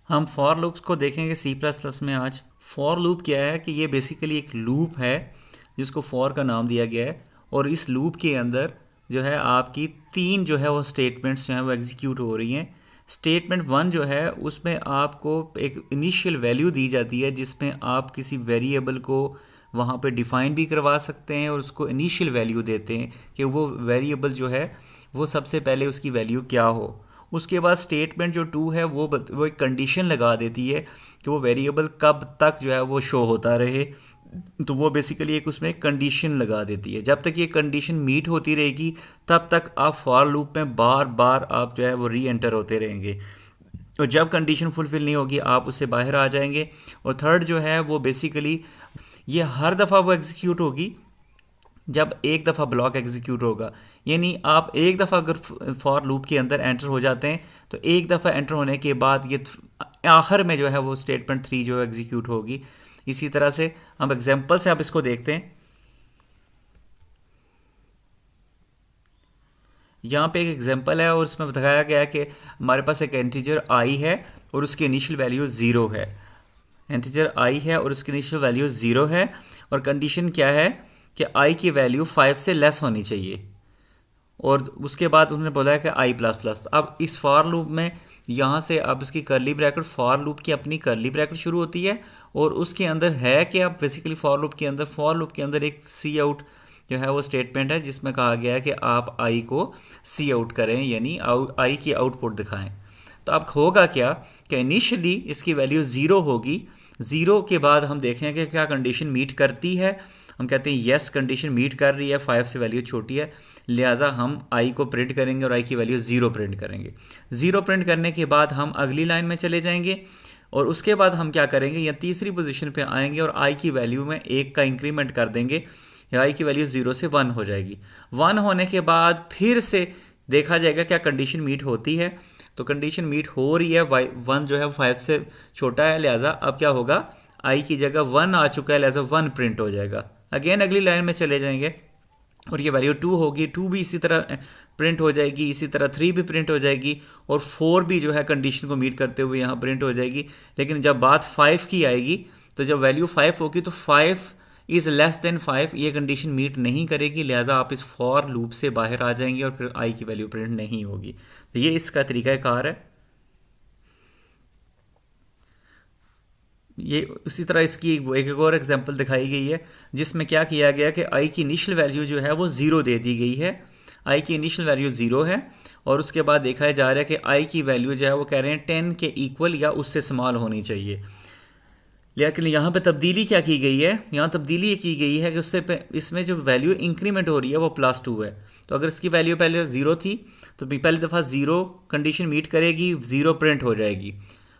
हम for loops को देखेंगे सी प्लस प्लस में आज। फॉर लूप क्या है कि ये बेसिकली एक लूप है जिसको फॉर का नाम दिया गया है, और इस लूप के अंदर जो है आपकी तीन जो है वो स्टेटमेंट्स जो हैं वो एग्जीक्यूट हो रही हैं। स्टेटमेंट वन जो है उसमें आपको एक इनिशियल वैल्यू दी जाती है जिसमें आप किसी वेरिएबल को वहाँ पे डिफ़ाइन भी करवा सकते हैं और उसको इनिशियल वैल्यू देते हैं कि वो वेरिएबल जो है वो सबसे पहले उसकी वैल्यू क्या हो। उसके बाद स्टेटमेंट जो टू है वो एक कंडीशन लगा देती है कि वो वेरिएबल कब तक जो है वो शो होता रहे। तो वो बेसिकली एक उसमें कंडीशन लगा देती है। जब तक ये कंडीशन मीट होती रहेगी तब तक आप फॉर लूप में बार बार आप जो है वो री एंटर होते रहेंगे, और जब कंडीशन फुलफिल नहीं होगी आप उससे बाहर आ जाएंगे। और थर्ड जो है वो बेसिकली ये हर दफ़ा वो एग्जीक्यूट होगी जब एक दफ़ा ब्लॉक एग्जीक्यूट होगा। यानी आप एक दफ़ा अगर फॉर लूप के अंदर एंटर हो जाते हैं तो एक दफ़ा एंटर होने के बाद ये आखिर में जो है वो स्टेटमेंट थ्री जो एग्जीक्यूट होगी। इसी तरह से हम एग्जांपल से आप इसको देखते हैं। यहाँ पे एक एग्जांपल है और उसमें बताया गया है कि हमारे पास एक इंटीजर आई है और उसकी इनिशियल वैल्यू ज़ीरो है। इंटीजर आई है और उसकी इनिशियल वैल्यू ज़ीरो है, और कंडीशन क्या है कि आई की वैल्यू 5 से लेस होनी चाहिए। और उसके बाद उन्होंने बोला है कि आई प्लस प्लस। अब इस फॉर लूप में यहाँ से अब इसकी करली ब्रैकेट, फॉर लूप की अपनी करली ब्रैकेट शुरू होती है और उसके अंदर है कि अब बेसिकली फॉर लूप के अंदर एक सी आउट जो है वो स्टेटमेंट है जिसमें कहा गया है कि आप आई को सी आउट करें, यानी आई की आउटपुट दिखाएं। तो अब होगा क्या कि इनिशियली इसकी वैल्यू ज़ीरो होगी। ज़ीरो के बाद हम देखें कि क्या कंडीशन मीट करती है। हम कहते हैं येस कंडीशन मीट कर रही है, 5 से वैल्यू छोटी है, लिहाजा हम आई को प्रिंट करेंगे और आई की वैल्यू ज़ीरो प्रिंट करेंगे। ज़ीरो प्रिंट करने के बाद हम अगली लाइन में चले जाएंगे और उसके बाद हम क्या करेंगे, या तीसरी पोजीशन पे आएंगे और आई की वैल्यू में एक का इंक्रीमेंट कर देंगे, या आई की वैल्यू 0 से 1 हो जाएगी। 1 होने के बाद फिर से देखा जाएगा क्या कंडीशन मीट होती है। तो कंडीशन मीट हो रही है, वाई 1 जो है 5 से छोटा है, लिहाजा अब क्या होगा, आई की जगह 1 आ चुका है, लिहाजा 1 प्रिंट हो जाएगा। अगेन अगली लाइन में चले जाएंगे और ये वैल्यू 2 होगी, 2 भी इसी तरह प्रिंट हो जाएगी, इसी तरह 3 भी प्रिंट हो जाएगी और 4 भी जो है कंडीशन को मीट करते हुए यहाँ प्रिंट हो जाएगी। लेकिन जब बात 5 की आएगी तो जब वैल्यू 5 होगी तो 5 इज़ लेस देन 5 ये कंडीशन मीट नहीं करेगी, लिहाजा आप इस फॉर लूप से बाहर आ जाएंगे और फिर आई की वैल्यू प्रिंट नहीं होगी। तो ये इसका तरीक़ाकार है। ये उसी तरह इसकी एक और एग्जांपल दिखाई गई है जिसमें क्या किया गया कि आई की इनिशियल वैल्यू जो है वो ज़ीरो दे दी गई है। आई की इनिशियल वैल्यू ज़ीरो है और उसके बाद देखा जा रहा है कि आई की वैल्यू जो है वो कह रहे हैं 10 के इक्वल या उससे स्मॉल होनी चाहिए। लेकिन यहाँ पे तब्दीली क्या की गई है, यहाँ तब्दीली ये की गई है कि इसमें जो वैल्यू इंक्रीमेंट हो रही है वो +2 है। तो अगर इसकी वैल्यू पहले ज़ीरो थी तो पहली दफ़ा ज़ीरो कंडीशन मीट करेगी, ज़ीरो प्रिंट हो जाएगी।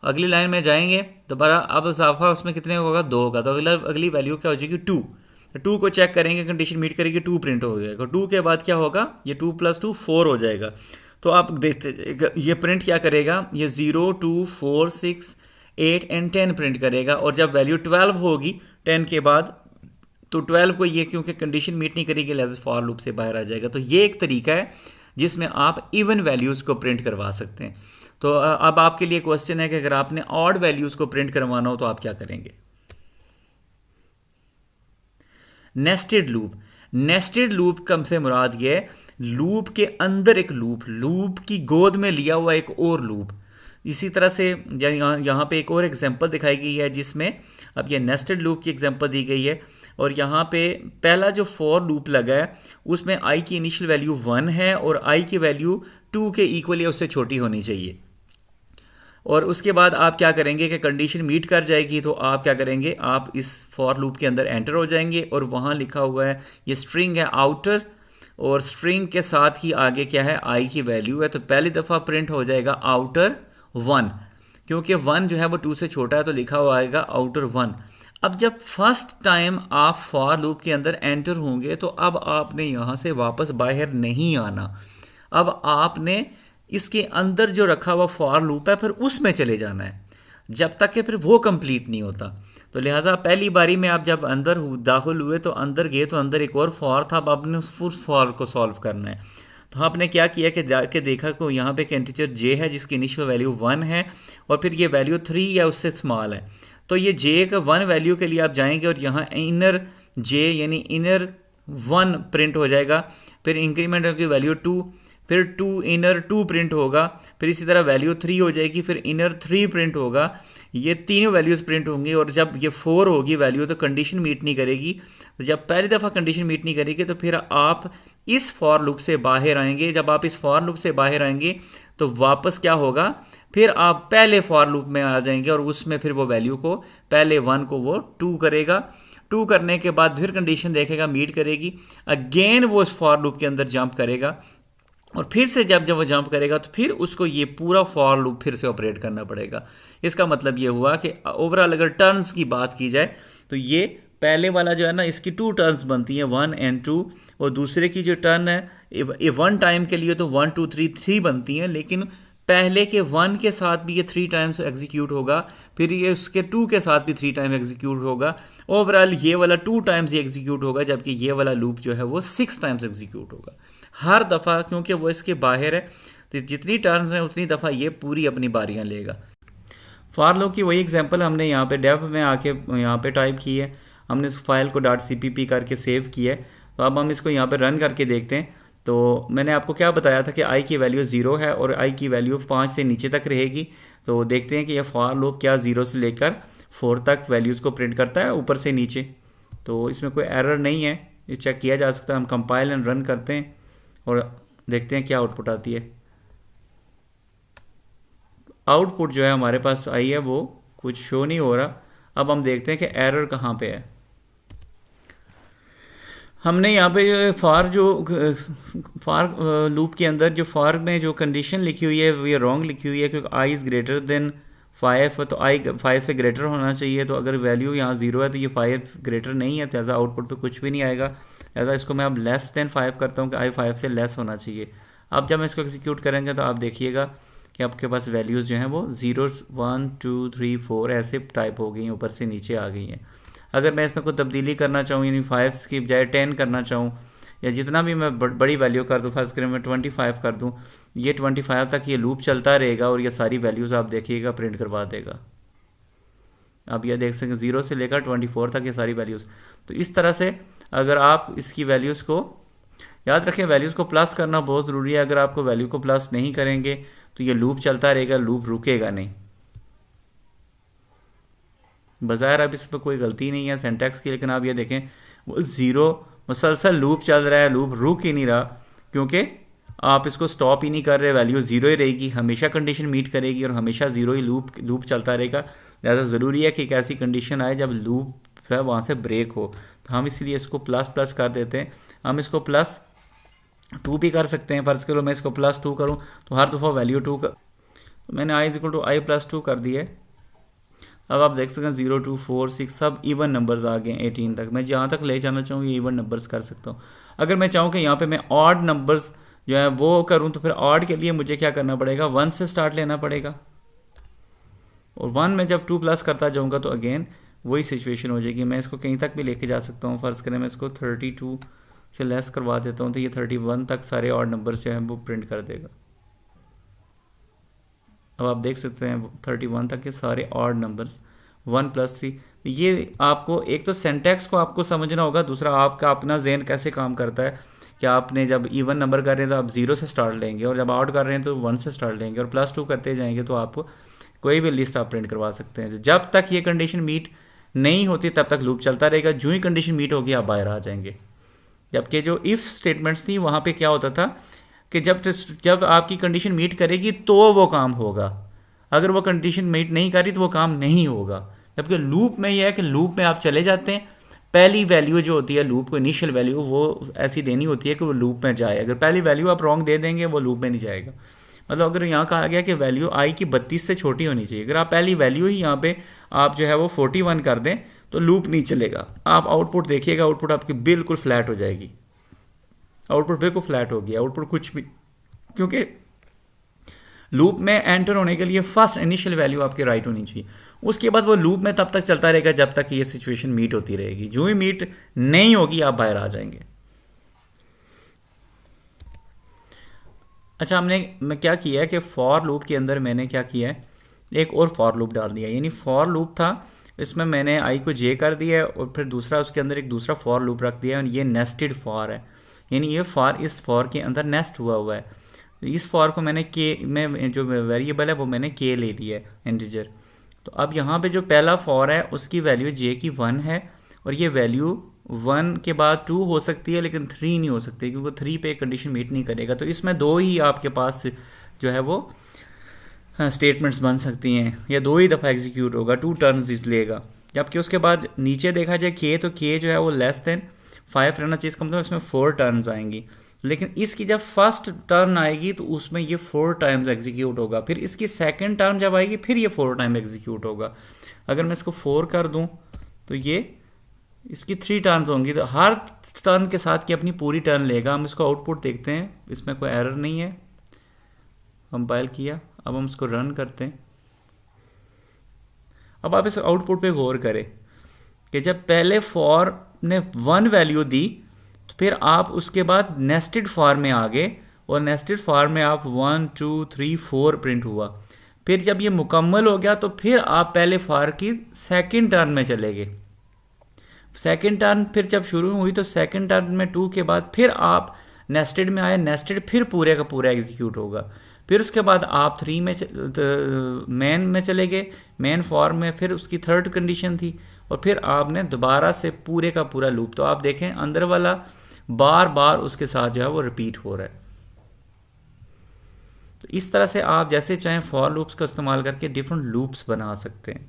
अगली लाइन में जाएंगे दोबारा, अब इजाफा उसमें कितने होगा, 2 होगा, तो अगली वैल्यू क्या हो जाएगी, 2। तो 2 को चेक करेंगे, कंडीशन मीट करेगी, 2 प्रिंट हो जाएगा। 2 के बाद क्या होगा, ये 2 + 2 4 हो जाएगा। तो आप देखते ये प्रिंट क्या करेगा, ये 0 2 4 6 8 एंड 10 प्रिंट करेगा। और जब वैल्यू 12 होगी 10 के बाद, तो 12 को ये क्योंकि कंडीशन मीट नहीं करेगी लिहाजा फॉर लूप से बाहर आ जाएगा। तो ये एक तरीका है जिसमें आप इवन वैल्यूज़ को प्रिंट करवा सकते हैं। तो अब आपके लिए क्वेश्चन है कि अगर आपने ऑड वैल्यूज़ को प्रिंट करवाना हो तो आप क्या करेंगे। नेस्टेड लूप, नेस्टेड लूप कम से मुराद ये है लूप के अंदर एक लूप, लूप की गोद में लिया हुआ एक और लूप। इसी तरह से यहाँ पे एक और एग्जांपल दिखाई गई है जिसमें अब ये नेस्टेड लूप की एग्जांपल दी गई है और यहाँ पे पहला जो फॉर लूप लगा है उसमें आई की इनिशियल वैल्यू 1 है और आई की वैल्यू 2 के इक्वल या उससे छोटी होनी चाहिए। और उसके बाद आप क्या करेंगे कि कंडीशन मीट कर जाएगी तो आप क्या करेंगे, आप इस फॉर लूप के अंदर एंटर हो जाएंगे और वहाँ लिखा हुआ है, ये स्ट्रिंग है आउटर और स्ट्रिंग के साथ ही आगे क्या है, आई की वैल्यू है। तो पहली दफ़ा प्रिंट हो जाएगा आउटर 1, क्योंकि 1 जो है वो 2 से छोटा है तो लिखा हुआ आएगा आउटर 1। अब जब फर्स्ट टाइम आप फॉर लूप के अंदर एंटर होंगे तो अब आपने यहाँ से वापस बाहर नहीं आना, अब आपने इसके अंदर जो रखा हुआ फॉर लूप है फिर उसमें चले जाना है जब तक कि फिर वो कंप्लीट नहीं होता। तो लिहाजा पहली बारी में आप जब दाखिल हुए तो अंदर गए तो अंदर एक और फॉर था, अब आपने उस फॉर को सॉल्व करना है। तो आपने क्या किया कि जाके देखा को यहाँ पे एक इंटीजर जे है जिसकी इनिशियल वैल्यू 1 है और फिर ये वैल्यू 3 या उससे स्मॉल है। तो ये जे का 1 वैल्यू के लिए आप जाएंगे और यहाँ इनर जे यानी इनर 1 प्रिंट हो जाएगा, फिर इंक्रीमेंट की वैल्यू 2, फिर 2 इनर 2 प्रिंट होगा, फिर इसी तरह वैल्यू 3 हो जाएगी, फिर इनर 3 प्रिंट होगा। ये तीनों वैल्यूज़ प्रिंट होंगी और जब ये 4 होगी वैल्यू तो कंडीशन मीट नहीं करेगी। तो जब पहली दफ़ा कंडीशन मीट नहीं करेगी तो फिर आप इस फॉर लूप से बाहर आएंगे। जब आप इस फॉर लूप से बाहर आएंगे तो वापस क्या होगा, फिर आप पहले फॉर लूप में आ जाएंगे और उसमें फिर वो वैल्यू को पहले 1 को वो 2 करेगा। 2 करने के बाद फिर कंडीशन देखेगा मीट करेगी, अगेन वो इस फॉर लूप के अंदर जंप करेगा और फिर से जब वो जंप करेगा तो फिर उसको ये पूरा फॉर लूप फिर से ऑपरेट करना पड़ेगा। इसका मतलब ये हुआ कि ओवरऑल अगर टर्न्स की बात की जाए तो ये पहले वाला जो है ना इसकी 2 टर्न्स बनती हैं 1 and 2, और दूसरे की जो टर्न है ये 1 टाइम के लिए तो 1 2 3 बनती हैं, लेकिन पहले के 1 के साथ भी ये 3 टाइम्स एग्जीक्यूट होगा, फिर ये उसके 2 के साथ भी 3 टाइम एग्जीक्यूट होगा। ओवरऑल ये वाला 2 टाइम्स ये एग्जीक्यूट होगा, जबकि ये वाला लूप जो है वो 6 टाइम्स एग्जीक्यूट होगा हर दफ़ा, क्योंकि वो इसके बाहर है। तो जितनी टर्न्स हैं उतनी दफ़ा ये पूरी अपनी बारियां लेगा। फॉर लूप की वही एग्जांपल हमने यहाँ पे डेव में आके यहाँ पे टाइप की है, हमने उस फाइल को .cpp करके सेव किया है। तो अब हम इसको यहाँ पे रन करके देखते हैं। तो मैंने आपको क्या बताया था कि i की वैल्यू 0 है और i की वैल्यू 5 से नीचे तक रहेगी। तो देखते हैं कि यह फॉर लूप क्या 0 से लेकर 4 तक वैल्यूज़ को प्रिंट करता है ऊपर से नीचे। तो इसमें कोई एरर नहीं है, ये चेक किया जा सकता है। हम कंपाइल एंड रन करते हैं और देखते हैं क्या आउटपुट आती है। आउटपुट जो है हमारे पास आई है वो कुछ शो नहीं हो रहा। अब हम देखते हैं कि एरर कहाँ पे है। हमने यहाँ पे फॉर लूप के अंदर जो फॉर में जो कंडीशन लिखी हुई है वो ये रॉन्ग लिखी हुई है, क्योंकि आई इज़ ग्रेटर देन 5, तो आई 5 से ग्रेटर होना चाहिए। तो अगर वैल्यू यहाँ 0 है तो ये 5 ग्रेटर नहीं है, तो ऐसा आउटपुट पे कुछ भी नहीं आएगा। ऐसा इसको मैं अब लेस देन 5 करता हूँ कि आई 5 से लेस होना चाहिए। अब जब मैं इसको एग्जीक्यूट करेंगे तो आप देखिएगा कि आपके पास वैल्यूज़ जो हैं वो 0 1 2 3 4 ऐसे टाइप हो गई हैं, ऊपर से नीचे आ गई हैं। अगर मैं इसमें कोई तब्दीली करना चाहूँ, यानी 5 की बजाय 10 करना चाहूँ, या जितना भी मैं बड़ी वैल्यू कर दूँ, फर्स्ट करें मैं 25 कर दूँ, ये 25 तक ये लूप चलता रहेगा और ये सारी वैल्यूज़ आप देखिएगा प्रिंट करवा देगा। आप ये देख सकें 0 से लेकर 24 तक ये सारी वैल्यूज़। तो इस तरह से अगर आप इसकी वैल्यूज़ को याद रखें, वैल्यूज़ को प्लस करना बहुत ज़रूरी है। अगर आपको वैल्यू को प्लस नहीं करेंगे तो ये लूप चलता रहेगा, लूप रुकेगा नहीं। बज़ाहिर अब इस पर कोई गलती नहीं है सिंटैक्स की, लेकिन आप ये देखें वो 0 मुसलसल लूप चल रहा है, लूप रुक ही नहीं रहा, क्योंकि आप इसको स्टॉप ही नहीं कर रहे। वैल्यू 0 ही रहेगी, हमेशा कंडीशन मीट करेगी और हमेशा 0 ही लूप चलता रहेगा। ज़्यादा ज़रूरी है कि एक ऐसी कंडीशन आए जब लूप है वहाँ से ब्रेक हो। तो हम इसलिए इसको प्लस कर देते हैं। हम इसको +2 भी कर सकते हैं। फ़र्ज़ करो मैं इसको +2 करूँ तो हर दफ़ा वैल्यू 2 का, तो मैंने i = i + 2 कर दिया। अब आप देख सकते हैं 0 2 4 6 सब इवन नंबर्स आ गए 18 तक। मैं जहाँ तक ले जाना चाहूँ ये इवन नंबर्स कर सकता हूँ। अगर मैं चाहूँ कि यहाँ पे मैं ऑड नंबर्स जो है वो करूँ तो फिर ऑड के लिए मुझे क्या करना पड़ेगा, 1 से स्टार्ट लेना पड़ेगा। और 1 में जब 2 प्लस करता जाऊँगा तो अगेन वही सिचुएशन हो जाएगी। मैं इसको कहीं तक भी लेके जा सकता हूँ। फ़र्ज़ करें मैं इसको 32 से लेस करवा देता हूँ तो ये 31 तक सारे ऑड नंबर्स जो हैं वो प्रिंट कर देगा। अब आप देख सकते हैं 31 तक के सारे ऑड नंबर्स 1 + 3। ये आपको एक तो सिंटैक्स को आपको समझना होगा, दूसरा आपका अपना जहन कैसे काम करता है कि आपने जब इवन नंबर कर रहे हैं तो आप 0 से स्टार्ट लेंगे और जब ऑड कर रहे हैं तो 1 से स्टार्ट लेंगे और +2 करते जाएंगे तो आप कोई भी लिस्ट आप प्रिंट करवा सकते हैं। जब तक ये कंडीशन मीट नहीं होती तब तक लूप चलता रहेगा। जो ही कंडीशन मीट होगी आप बाहर आ जाएंगे। जबकि जो इफ़ स्टेटमेंट्स थी वहाँ पे क्या होता था कि जब आपकी कंडीशन मीट करेगी तो वो काम होगा, अगर वो कंडीशन मीट नहीं करी तो वो काम नहीं होगा। जबकि लूप में ये है कि लूप में आप चले जाते हैं, पहली वैल्यू जो होती है लूप को इनिशियल वैल्यू वो ऐसी देनी होती है कि वो लूप में जाए। अगर पहली वैल्यू आप रॉन्ग दे देंगे वो लूप में नहीं जाएगा। मतलब अगर यहाँ कहा गया कि वैल्यू i की 32 से छोटी होनी चाहिए, अगर आप पहली वैल्यू ही यहाँ पे आप जो है वो 41 कर दें तो लूप नहीं चलेगा। आप आउटपुट देखिएगा, आउटपुट आपकी बिल्कुल फ्लैट हो जाएगी। आउटपुट बिल्कुल फ्लैट होगी, आउटपुट कुछ भी, क्योंकि लूप में एंटर होने के लिए फर्स्ट इनिशियल वैल्यू आपके राइट होनी चाहिए। उसके बाद वो लूप में तब तक चलता रहेगा जब तक ये सिचुएशन मीट होती रहेगी। जो ही मीट नहीं होगी आप बाहर आ जाएंगे। अच्छा, मैं क्या किया है कि फॉर लूप के अंदर मैंने क्या किया है, एक और फॉर लूप डाल दिया। यानी फॉर लूप था, इसमें मैंने आई को जे कर दिया है और फिर दूसरा उसके अंदर एक दूसरा फॉर लूप रख दिया है, और ये नेस्टेड फॉर है। यानी ये फॉर इस फॉर के अंदर नेस्ट हुआ हुआ है। इस फॉर को मैंने के में जो वेरिएबल है वो मैंने के ले लिया है, इंटीजर। तो अब यहाँ पे जो पहला फॉर है उसकी वैल्यू जे की 1 है, और ये वैल्यू 1 के बाद 2 हो सकती है लेकिन 3 नहीं हो सकती, क्योंकि 3 पे कंडीशन मीट नहीं करेगा। तो इसमें दो ही आपके पास जो है वो स्टेटमेंट्स बन सकती हैं, या दो ही दफ़ा एग्जीक्यूट होगा, 2 टर्न्स लेगा। जबकि उसके बाद नीचे देखा जाए के, तो के जो है वो लेस देन 5 रहना चाहिए, इसका मतलब इसमें 4 टर्न्स आएंगी। लेकिन इसकी जब फर्स्ट टर्न आएगी तो उसमें ये 4 टाइम्स एग्जीक्यूट होगा, फिर इसकी सेकंड टर्न जब आएगी फिर ये 4 टाइम एग्जीक्यूट होगा। अगर मैं इसको 4 कर दूं तो ये इसकी 3 टर्न्स होंगी, तो हर टर्न के साथ की अपनी पूरी टर्न लेगा। हम इसको आउटपुट देखते हैं, इसमें कोई एरर नहीं है, कंपाइल किया। अब हम इसको रन करते हैं। अब आप इस आउटपुट पे गौर करें कि जब पहले फॉर ने 1 वैल्यू दी, तो फिर आप उसके बाद नेस्टेड फॉर में आ गए, और नेस्टेड फॉर में आप 1 2 3 4 प्रिंट हुआ। फिर जब ये मुकम्मल हो गया तो फिर आप पहले फॉर की सेकंड टर्न में चले गए। सेकंड टर्न फिर जब शुरू हुई तो सेकंड टर्न में 2 के बाद फिर आप नेस्टेड में आए, नेस्टेड फिर पूरे का पूरा एग्जीक्यूट होगा। फिर उसके बाद आप 3 में मेन में चले गए, मेन फॉर में फिर उसकी थर्ड कंडीशन थी, और फिर आपने दोबारा से पूरे का पूरा लूप। तो आप देखें अंदर वाला बार बार उसके साथ जो है वो रिपीट हो रहा है। तो इस तरह से आप जैसे चाहें फॉर लूप्स का इस्तेमाल करके डिफरेंट लूप्स बना सकते हैं।